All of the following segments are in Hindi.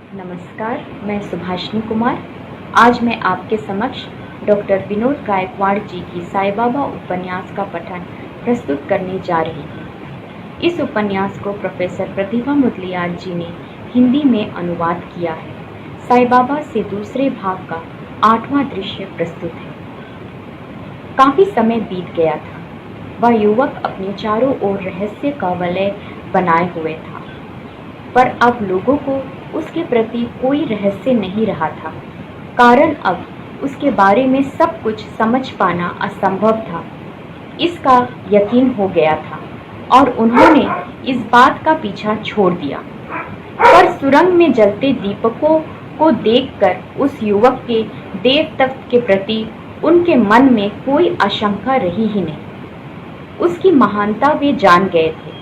नमस्कार, मैं सुभाषिनी कुमार। आज मैं आपके समक्ष डॉक्टर विनोद गायकवाड़ जी की साईं बाबा उपन्यास का पठन प्रस्तुत करने जा रही हूँ। इस उपन्यास को प्रोफेसर प्रतिभा मुदलियार जी ने हिंदी में अनुवाद किया है। साईं बाबा से दूसरे भाग का 8वां दृश्य प्रस्तुत है। काफी समय बीत गया था। वह युवक अपने चारों ओर रहस्य का वलय बनाए हुए था, पर अब लोगों को उसके प्रति कोई रहस्य नहीं रहा था, कारण अब उसके बारे में सब कुछ समझ पाना असंभव था। इसका यकीन हो गया था और उन्होंने इस बात का पीछा छोड़ दिया। पर सुरंग में जलते दीपकों को देखकर उस युवक के देवत्व के प्रति उनके मन में कोई आशंका रही ही नहीं। उसकी महानता वे जान गए थे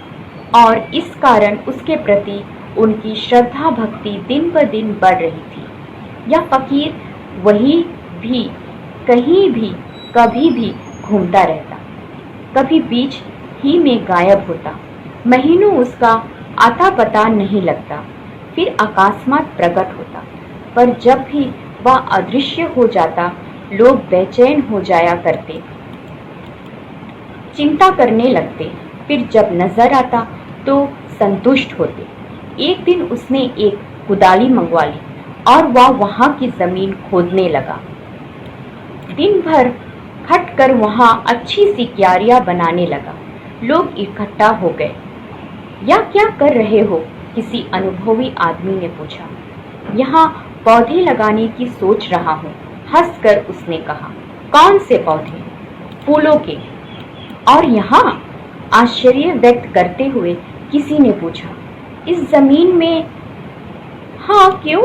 और इस कारण उसके प्रति उनकी श्रद्धा भक्ति दिन ब दिन बढ़ रही थी। यह फकीर वही भी कहीं भी कभी भी घूमता रहता, कभी बीच ही में गायब होता। महीनों उसका आता पता नहीं लगता, फिर अकस्मात प्रकट होता। पर जब भी वह अदृश्य हो जाता, लोग बेचैन हो जाया करते, चिंता करने लगते। फिर जब नजर आता तो संतुष्ट होते। एक दिन उसने एक कुदाली मंगवा ली और वह वहां की जमीन खोदने लगा। दिन भर खट कर वहां अच्छी सी क्यारियां बनाने लगा। लोग इकट्ठा हो गए। यह क्या कर रहे हो? किसी अनुभवी आदमी ने पूछा। यहाँ पौधे लगाने की सोच रहा हूँ, हंसकर उसने कहा। कौन से पौधे? फूलों के। और यहाँ? आश्चर्य व्यक्त करते हुए किसी ने पूछा। इस जमीन में? हाँ, क्यों?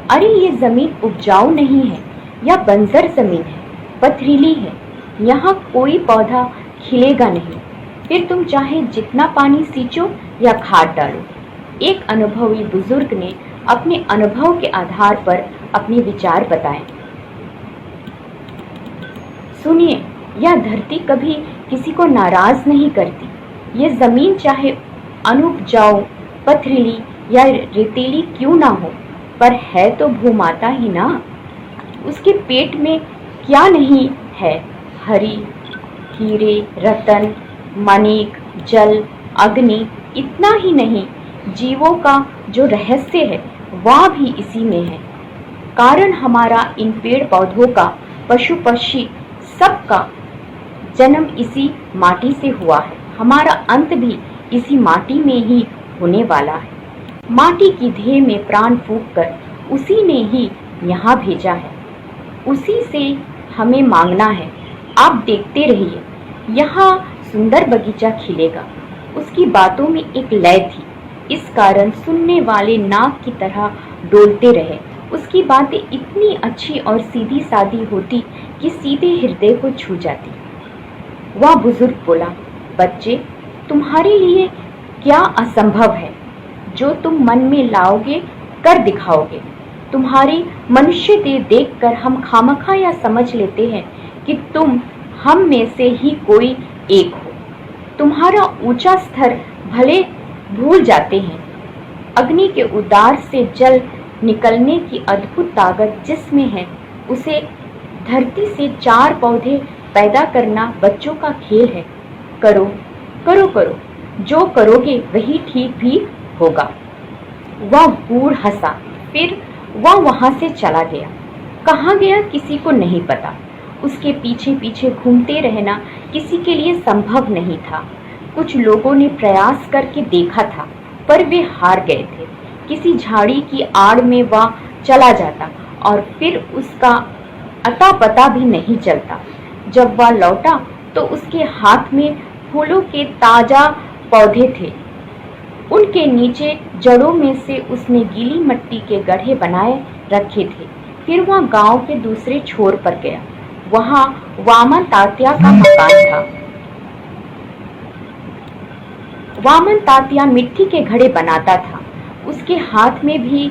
अरे ये जमीन उपजाऊ नहीं है, यह बंजर जमीन है, पथरीली है, यहाँ कोई पौधा खिलेगा नहीं। फिर तुम चाहे जितना पानी सींचो या खाद डालो। एक अनुभवी बुजुर्ग ने अपने अनुभव के आधार पर अपने विचार बताए। सुनिए, यह धरती कभी किसी को नाराज नहीं करती। ये जमीन चाहे अनुपजाऊ, पथरीली या रेतीली क्यों ना हो, पर है तो भूमाता ही ना। उसके पेट में क्या नहीं है? हरी, हीरे, रतन, मणिक, जल, अग्नि। इतना ही नहीं, जीवों का जो रहस्य है वह भी इसी में है। कारण हमारा इन पेड़ पौधों का, पशु पक्षी सबका जन्म इसी माटी से हुआ है। हमारा अंत भी इसी माटी में ही होने वाला है। माटी की देह में प्राण फूंक कर उसी ने ही यहाँ भेजा है। उसी से हमें मांगना है। आप देखते रहिए, यहाँ सुंदर बगीचा खिलेगा। उसकी बातों में एक लय थी, इस कारण सुनने वाले नाग की तरह डोलते रहे। उसकी बातें इतनी अच्छी और सीधी सादी होती कि सीधे हृदय को छू जाती। वह बुजुर्ग बोला, बच्चे, तुम्हारे लिए क्या असंभव है? जो तुम मन में लाओगे कर दिखाओगे। तुम्हारी मनुष्य देह देखकर हम खामखा या समझ लेते हैं कि तुम हम में से ही कोई एक हो। तुम्हारा ऊंचा स्तर भले भूल जाते हैं। अग्नि के उदार से जल निकलने की अद्भुत ताकत जिसमें है, उसे धरती से 4 पौधे पैदा करना बच्चों का खेल है। करो करो करो, जो करोगे वही ठीक भी होगा। वह बूढ़ हंसा, फिर वह वहां से चला गया। कहाँ गया किसी को नहीं पता। उसके पीछे पीछे घूमते रहना किसी के लिए संभव नहीं था। कुछ लोगों ने प्रयास करके देखा था, पर वे हार गए थे। किसी झाड़ी की आड़ में वह चला जाता और फिर उसका अता पता भी नहीं चलता। जब वह लौटा तो उसके हाथ में फूलों के ताजा पौधे थे। उनके नीचे जड़ों में से उसने गीली मिट्टी के गड्ढे बनाए रखे थे। फिर वह गांव के दूसरे छोर पर गया। वहां वामन तात्या का मकान था। वामन तात्या मिट्टी के घड़े बनाता था। उसके हाथ में भी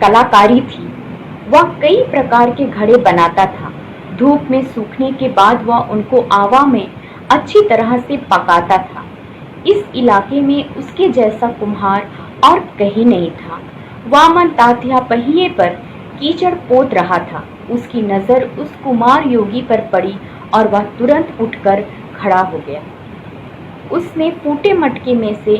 कलाकारी थी। वह कई प्रकार के घड़े बनाता था। धूप में सूखने के बाद वह उनको आवा में अच्छी तरह से पकाता था। इस इलाके में उसके जैसा कुम्हार और कहीं नहीं था। वामन तात्या पहिए पर कीचड़ पोत रहा था। उसकी नजर उस कुमार योगी पर पड़ी और वह तुरंत उठकर खड़ा हो गया। उसने फूटे मटके में से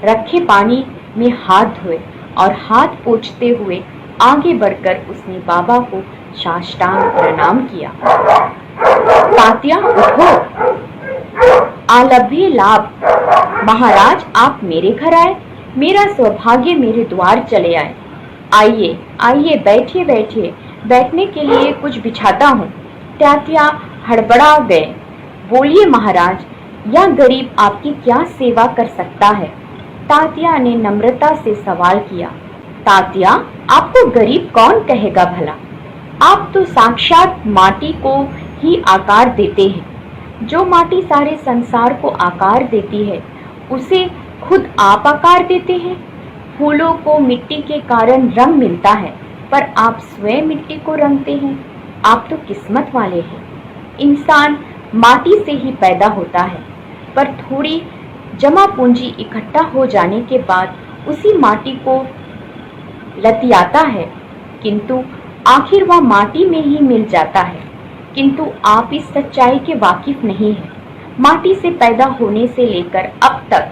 रखे पानी में हाथ धोए और हाथ पोंछते हुए आगे बढ़कर उसने बाबा को साष्टांग प्रणाम किया। तात्या उठो, आलभ्य लाभ। महाराज आप मेरे घर आए, मेरा सौभाग्य मेरे द्वार चले आए। आइए आइए, बैठिए बैठिए, बैठने के लिए कुछ बिछाता हूँ। तात्या हड़बड़ा गए। बोलिए महाराज, यह गरीब आपकी क्या सेवा कर सकता है? तात्या ने नम्रता से सवाल किया। तात्या, आपको गरीब कौन कहेगा भला? आप तो साक्षात माटी को ही आकार देते हैं। जो माटी सारे संसार को आकार देती है, उसे खुद आप आकार देते हैं। फूलों को मिट्टी के कारण रंग मिलता है, पर आप स्वयं मिट्टी को रंगते हैं। आप तो किस्मत वाले हैं। इंसान माटी से ही पैदा होता है, पर थोड़ी जमा पूंजी इकट्ठा हो जाने के बाद उसी माटी को लतियाता है, किंतु आखिर वह माटी में ही मिल जाता है। किंतु आप इस सच्चाई के वाकिफ नहीं हैं। माटी से पैदा होने से लेकर अब तक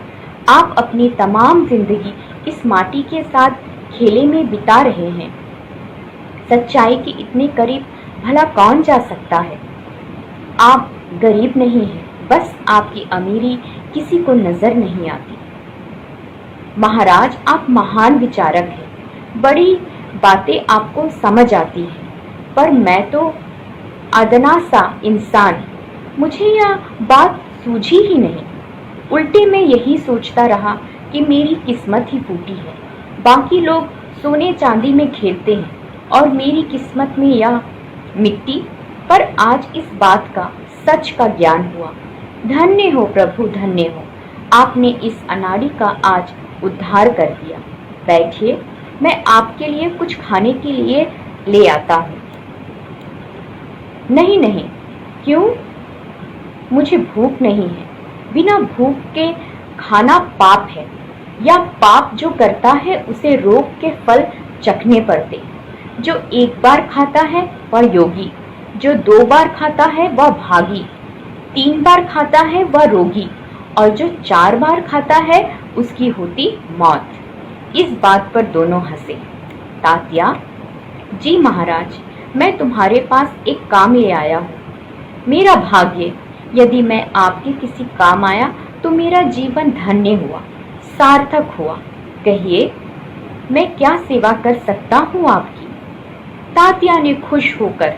आप अपनी तमाम जिंदगी इस माटी के साथ खेले में बिता रहे हैं। सच्चाई के इतने करीब भला कौन जा सकता है? आप गरीब नहीं हैं, बस आपकी अमीरी किसी को नजर नहीं आती। महाराज, आप महान विचारक हैं, बड़ी बातें आपको समझ आती हैं, पर मैं तो अदना सा इंसान, मुझे यह बात सूझी ही नहीं। उल्टे मैं यही सोचता रहा कि मेरी किस्मत ही फूटी है। बाकी लोग सोने चांदी में खेलते हैं और मेरी किस्मत में यह मिट्टी। पर आज इस बात का, सच का ज्ञान हुआ। धन्य हो प्रभु, धन्य हो, आपने इस अनाड़ी का आज उद्धार कर दिया। बैठिए, मैं आपके लिए कुछ खाने के लिए ले आता हूँ। नहीं नहीं, क्यों? मुझे भूख नहीं है। बिना भूख के खाना पाप है, या पाप जो करता है उसे रोग के फल चखने पड़ते। जो एक बार खाता है वह योगी, जो 2 बार खाता है वह भागी, 3 बार खाता है वह रोगी, और जो 4 बार खाता है उसकी होती मौत। इस बात पर दोनों हंसे। तात्या, जी महाराज, मैं तुम्हारे पास एक काम ले आया हूँ। मेरा भाग्य, यदि मैं आपके किसी काम आया तो मेरा जीवन धन्य हुआ, सार्थक हुआ। कहिए, मैं क्या सेवा कर सकता हूँ आपकी? तात्या ने खुश होकर,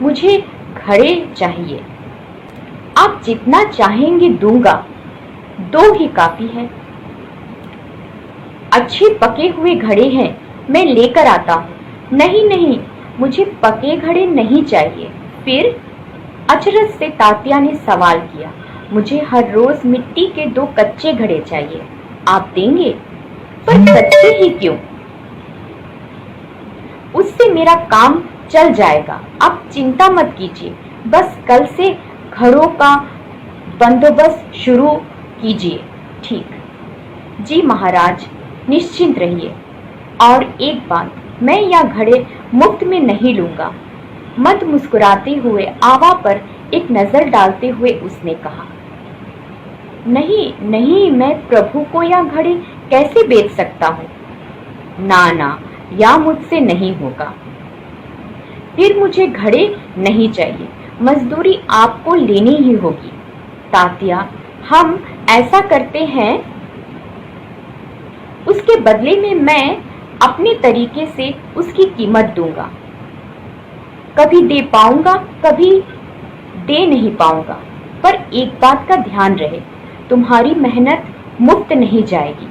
मुझे घड़े चाहिए। आप जितना चाहेंगे दूंगा, 2 ही काफी है। अच्छे पके हुए घड़े हैं, मैं लेकर आता हूँ। नहीं नहीं, मुझे पके घड़े नहीं चाहिए। फिर? अचरज से तात्या ने सवाल किया। मुझे हर रोज मिट्टी के 2 कच्चे घड़े चाहिए। आप देंगे? पर कच्चे ही क्यों? उससे मेरा काम चल जाएगा। आप चिंता मत कीजिए, बस कल से घड़ों का बंदोबस्त शुरू कीजिए। ठीक? जी महाराज, निश्चिंत रहिए। और एक बात, मैं यह घड़े मुफ्त में नहीं लूंगा। मत मुस्कुराते हुए आवा पर एक नजर डालते हुए उसने कहा। नहीं नहीं, मैं प्रभु को यह घड़े कैसे बेच सकता हूँ? ना ना, या मुझसे नहीं होगा। फिर मुझे घड़े नहीं चाहिए, मजदूरी आपको लेनी ही होगी। तात्या, हम ऐसा करते हैं, उसके बदले में मैं अपने तरीके से उसकी कीमत दूंगा। कभी दे पाऊंगा, कभी दे नहीं पाऊंगा, पर एक बात का ध्यान रहे, तुम्हारी मेहनत मुफ्त नहीं जाएगी,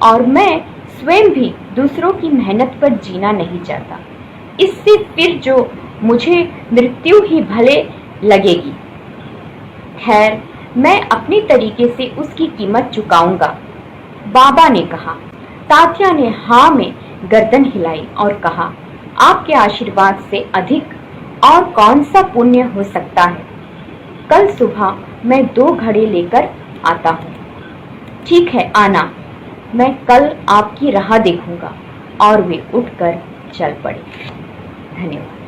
और मैं स्वयं भी दूसरों की मेहनत पर जीना नहीं चाहता। इससे फिर जो मुझे मृत्यु ही भले लगेगी। खैर, मैं अपने तरीके से उसकी कीमत चुकाऊंगा, बाबा ने कहा। तात्या ने हाँ में गर्दन हिलाई और कहा, आपके आशीर्वाद से अधिक और कौन सा पुण्य हो सकता है? कल सुबह मैं 2 घड़े लेकर आता हूँ। ठीक है, आना। मैं कल आपकी राह देखूंगा। और वे उठकर चल पड़े। धन्यवाद।